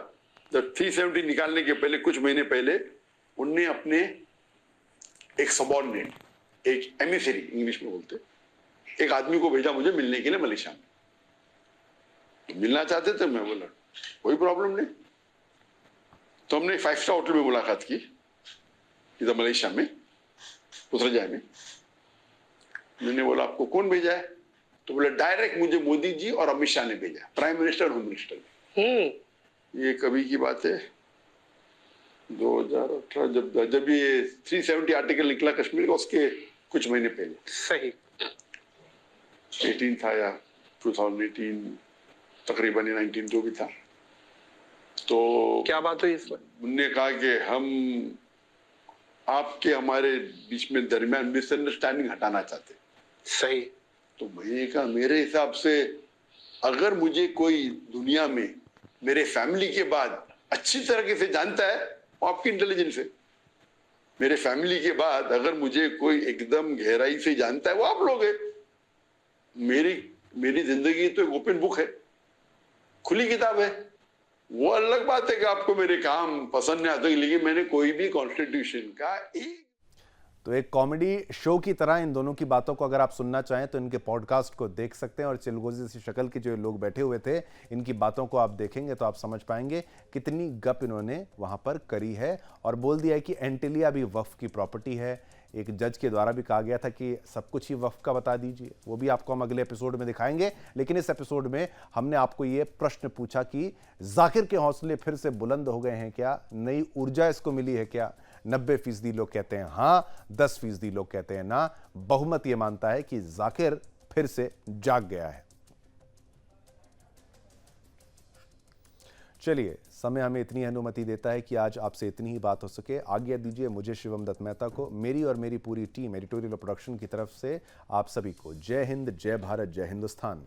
जब 370 निकालने के पहले कुछ महीने पहले उनने अपने एक सबॉर्डिनेट, एक एमिसरी इंग्लिश में बोलते, एक आदमी को भेजा मुझे मिलने के लिए मलेशिया में। मिलना चाहते थे, मैं बोला कोई प्रॉब्लम नहीं। तो हमने 5 स्टार होटल में मुलाकात की इधर मलेशिया में, पुत्रजाय में। मैंने बोला आपको कौन भेजा है? तो बोला डायरेक्ट मुझे मोदी जी और अमित शाह ने भेजा, प्राइम मिनिस्टर और होम मिनिस्टर ने। ये कभी की बात है, 2018 जब ये 370 आर्टिकल निकला कश्मीर का, उसके कुछ महीने पहले, सही 18 था या 2018 तकरीबन 19 जो भी था। तो क्या बात हुई इसमें? उन्होंने कहा कि हम आपके हमारे बीच में दरमियान मिसअंडरस्टैंडिंग हटाना चाहते। सही। तो मैंने कहा मेरे हिसाब से अगर मुझे कोई दुनिया में मेरे फैमिली के बाद अच्छी तरीके से जानता है, आपकी इंटेलिजेंस है।
मेरे फैमिली के बाद अगर मुझे कोई एकदम गहराई से जानता है वो आप लोग हैं। मेरी जिंदगी तो एक ओपन बुक है, खुली किताब है। वो अलग बात है कि आपको मेरे काम पसंद नहीं आते, लेकिन मैंने कोई भी कॉन्स्टिट्यूशन का एक
तो एक कॉमेडी शो की तरह इन दोनों की बातों को अगर आप सुनना चाहें तो इनके पॉडकास्ट को देख सकते हैं। और चिलगोजी जैसी शक्ल के जो लोग बैठे हुए थे, इनकी बातों को आप देखेंगे तो आप समझ पाएंगे कितनी गप इन्होंने वहां पर करी है। और बोल दिया है कि एंटिलिया भी वक्फ की प्रॉपर्टी है। एक जज के द्वारा भी कहा गया था कि सब कुछ ही वक्फ का बता दीजिए, वो भी आपको हम अगले एपिसोड में दिखाएंगे। लेकिन इस एपिसोड में हमने आपको ये प्रश्न पूछा कि जाकिर के हौसले फिर से बुलंद हो गए हैं क्या, नई ऊर्जा इसको मिली है क्या। 90% लोग कहते हैं हाँ, 10% लोग कहते हैं ना। बहुमत ये मानता है कि जाकिर फिर से जाग गया है। चलिए, समय हमें इतनी अनुमति देता है कि आज आपसे इतनी ही बात हो सके। आज्ञा दीजिए मुझे, शिवम दत्त मेहता को, मेरी और मेरी पूरी टीम एडिटोरियल प्रोडक्शन की तरफ से आप सभी को जय हिंद, जय भारत, जय हिंदुस्तान।